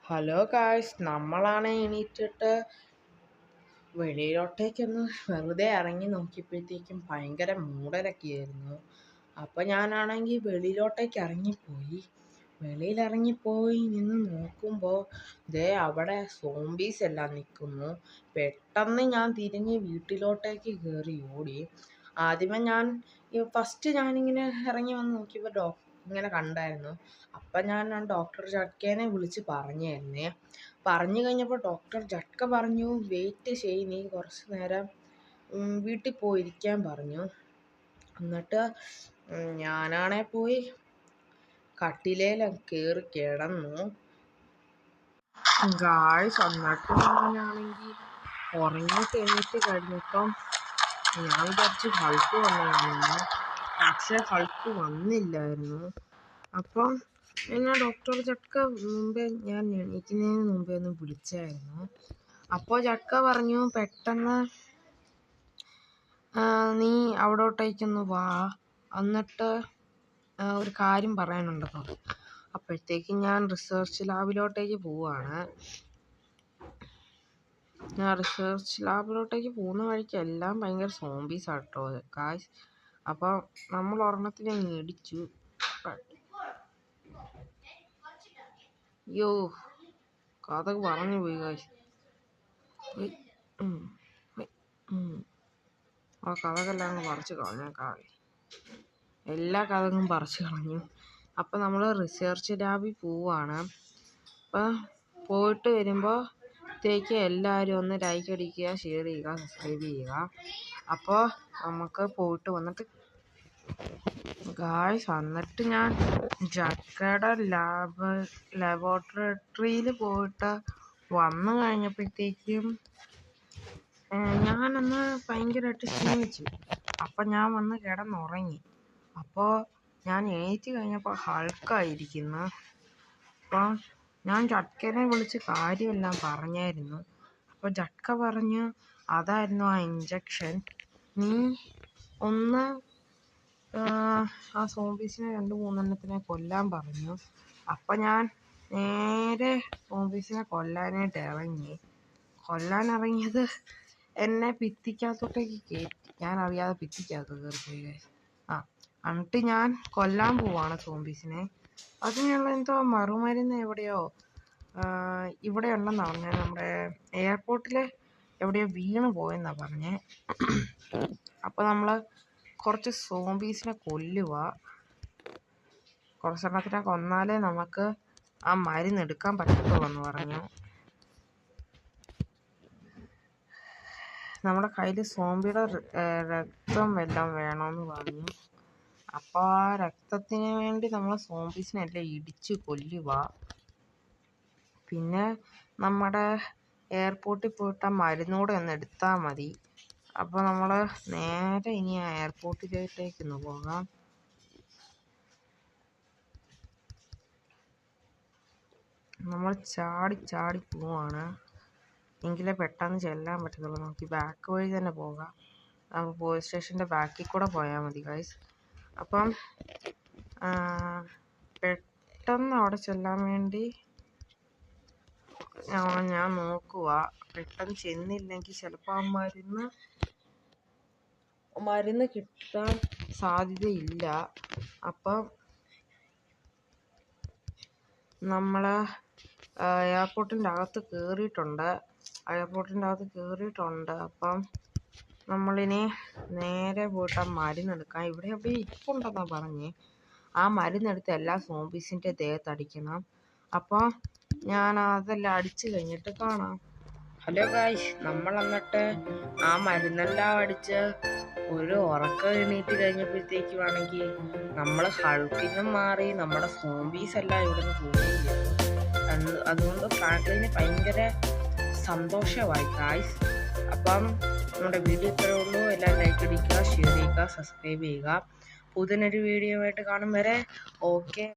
Hello guys, നമ്മളാണ് എണീറ്റിട്ട് വെളിയിലോട്ടേക്കൊന്ന് വെറുതെ ഇറങ്ങി നോക്കിയപ്പോഴത്തേക്കും ഭയങ്കര മൂടലൊക്കെയായിരുന്നു. അപ്പം ഞാനാണെങ്കിൽ വെളിയിലോട്ടേക്ക് വെളിയിലിറങ്ങിപ്പോയി നിന്ന് നോക്കുമ്പോൾ അവിടെ സോംബീസ് എല്ലാം നിൽക്കുന്നു. പെട്ടെന്ന് ഞാൻ തിരിഞ്ഞ് വീട്ടിലോട്ടേക്ക് കയറി ഓടി. ആദ്യമേ ഫസ്റ്റ് ഞാനിങ്ങനെ ഇറങ്ങി വന്ന് നോക്കിയപ്പോൾ ഇങ്ങനെ കണ്ടായിരുന്നു. അപ്പം ഞാൻ ഡോക്ടർ ജഡ്കേനെ വിളിച്ച് പറഞ്ഞു കഴിഞ്ഞപ്പോൾ ഡോക്ടർ ജഡ്ക പറഞ്ഞു, വെയിറ്റ് ചെയ്യ്, നീ കുറച്ച് നേരം വീട്ടിൽ പോയിരിക്കാൻ പറഞ്ഞു. എന്നിട്ട് ഞാനാണെ പോയി കട്ടിലേൽ കയറി കിടന്നു. ഗായ്സ്, എന്നിട്ട് ഞാനാണെങ്കിൽ ഉറങ്ങിയിട്ട് എണീറ്റ് കഴിഞ്ഞപ്പം ഞാൻ വിചാരിച്ച് ഹൾക്ക് വന്നതാണെന്ന്. പക്ഷെ ഹൾക്ക് വന്നില്ലായിരുന്നു. അപ്പം എന്നെ ഡോക്ടർ ജഡ്ക ഞാൻ എണീക്കുന്നതിന് മുമ്പേ ഒന്ന് വിളിച്ചായിരുന്നു. അപ്പോൾ ജഡ്ക പറഞ്ഞു, പെട്ടെന്ന് നീ അവിടോട്ടേക്കൊന്ന് വാ, എന്നിട്ട് ഒരു കാര്യം പറയാനുണ്ടെന്ന്. അപ്പോഴത്തേക്കും ഞാൻ റിസർച്ച് ലാബിലോട്ടേക്ക് പോവാണ്. ഞാൻ റിസർച്ച് ലാബിലോട്ടേക്ക് പോകുന്ന വഴിക്ക് എല്ലാം ഭയങ്കര സോംബീസ് ആട്ടോ ഗായ്സ്. അപ്പം നമ്മൾ ഒരെണ്ണത്തിനെ ഇടിച്ചു. അയ്യോ, കഥ പറഞ്ഞു പോയി ഗായ്സ്. ആ കഥകളെല്ലാം അങ്ങ് പറിച്ച് കളഞ്ഞേക്കാം. എല്ലാ കഥകളും പറിച്ച് കളഞ്ഞു. അപ്പം നമ്മൾ റിസർച്ച് ലാബിൽ പോവാണ്. അപ്പം പോയിട്ട് വരുമ്പോഴത്തേക്ക് എല്ലാവരും ഒന്ന് ലൈക്ക് അടിക്കുക, ഷെയർ ചെയ്യുക, സബ്സ്ക്രൈബ് ചെയ്യുക. അപ്പോൾ നമുക്ക് പോയിട്ട് വന്നിട്ട് ഗായ്സ്, വന്നിട്ട് ഞാൻ ജഡ്കയുടെ ലബോറട്ടറിയിൽ പോയിട്ട് വന്നു കഴിഞ്ഞപ്പോഴത്തേക്കും ഞാനന്ന് ഭയങ്കരമായിട്ട് ക്ഷീണിച്ചു. അപ്പം ഞാൻ വന്ന് കിടന്നുറങ്ങി. അപ്പോൾ ഞാൻ എണീറ്റ് കഴിഞ്ഞപ്പോൾ ഹൾക്കായിരിക്കുന്നു. അപ്പം ഞാൻ ജഡ്കനെ വിളിച്ച് കാര്യമെല്ലാം പറഞ്ഞായിരുന്നു. അപ്പോൾ ജഡ്ക പറഞ്ഞു, അതായിരുന്നു ആ ഇഞ്ചക്ഷൻ, നീ ഒന്ന് ആ സോംബീസിനെ 2-3 എണ്ണത്തിനെ കൊല്ലാൻ പറഞ്ഞു. അപ്പം ഞാൻ നേരെ സോംബീസിനെ കൊല്ലാനായിട്ട് ഇറങ്ങിയത് എന്നെ ഭിത്തിക്കകത്തോട്ടേക്ക് കയറ്റി. ഞാൻ അറിയാതെ ഭിത്തിക്കകത്ത് കയറിപ്പോയി. എന്നിട്ട് ഞാൻ കൊല്ലാൻ പോവാണ് സോംബീസിനെ. അതിനുള്ള എന്തോ മറുമരുന്ന് ഇവിടെ ഉണ്ടെന്നാണ് പറഞ്ഞത്. നമ്മുടെ എയർപോർട്ടിൽ എവിടെയോ വീണ് പോയെന്നാണ് പറഞ്ഞത്. അപ്പോൾ നമ്മൾ കുറച്ച് സോംബീസിനെ കൊല്ലുക. കുറച്ചെണ്ണത്തിനെ കൊന്നാലേ നമുക്ക് ആ മരുന്ന് എടുക്കാൻ പറ്റത്തുള്ളൂ എന്ന് പറഞ്ഞു. നമ്മുടെ കയ്യിൽ സോംബിയുടെ രക്തം എല്ലാം വേണമെന്ന് പറഞ്ഞു. അപ്പോൾ ആ രക്തത്തിന് വേണ്ടി നമ്മൾ സോംബീസിനെ എല്ലാം ഇടിച്ച് കൊല്ലുക. പിന്നെ നമ്മുടെ എയർപോർട്ടിൽ പോയിട്ട് ആ മരുന്നൂടെ ഒന്ന് എടുത്താൽ മതി. അപ്പോൾ നമ്മൾ നേരെ ഇനി ആ എയർപോർട്ടിലേക്കൊന്ന് പോകാം. നമ്മൾ ചാടി പോവാണ്. എങ്കിലേ പെട്ടെന്ന് ചെല്ലാൻ പറ്റത്തുള്ളൂ. നമുക്ക് ബാക്ക് വഴി തന്നെ പോകാം. നമുക്ക് പോലീസ് സ്റ്റേഷൻ്റെ ബാക്കിൽ കൂടെ പോയാൽ മതി ഗൈസ്. അപ്പം പെട്ടെന്ന് അവിടെ ചെല്ലാൻ വേണ്ടി ഞാൻ നോക്കുക. പെട്ടെന്ന് ചെന്നില്ലെങ്കിൽ ചിലപ്പോൾ ആ മരുന്ന് കിട്ടാൻ സാധ്യതയില്ല. അപ്പം നമ്മൾ എയർപോർട്ടിൻ്റെ അകത്ത് കയറിയിട്ടുണ്ട്. അപ്പം നമ്മളിനി നേരെ പോയിട്ട് ആ മരുന്നെടുക്കാം. ഇവിടെ ഇരിപ്പുണ്ടെന്നാണ് പറഞ്ഞ്. ആ മരുന്നെടുത്ത് എല്ലാ സോംബീസിൻ്റെ ദേഹത്തടിക്കണം. അപ്പോൾ ഞാൻ അതെല്ലാം അടിച്ച് കഴിഞ്ഞിട്ട് കാണാം. ഹലോ ഗായ്സ്, നമ്മൾ എന്നിട്ട് ആ മരുന്നെല്ലാം അടിച്ച് ഒരു ഉറക്കം എണീറ്റ് കഴിഞ്ഞപ്പോഴത്തേക്കുവാണെങ്കിൽ നമ്മൾ ഹൾക്കിനും മാറി, നമ്മുടെ സോംബീസ് എല്ലാം ഇവിടുന്ന് പോവുകയില്ല. അതുകൊണ്ട് ഫ്രാങ്ക്ലിന് ഭയങ്കര സന്തോഷമായി ഗായ്സ്. അപ്പം നമ്മുടെ വീഡിയോ ഇത്രയേ ഉള്ളൂ. എല്ലാം ലൈക്ക് അടിക്കുക, ഷെയർ ചെയ്യുക, സബ്സ്ക്രൈബ് ചെയ്യുക. പുതിയൊരു വീഡിയോ ആയിട്ട് കാണും വരെ ഓക്കെ.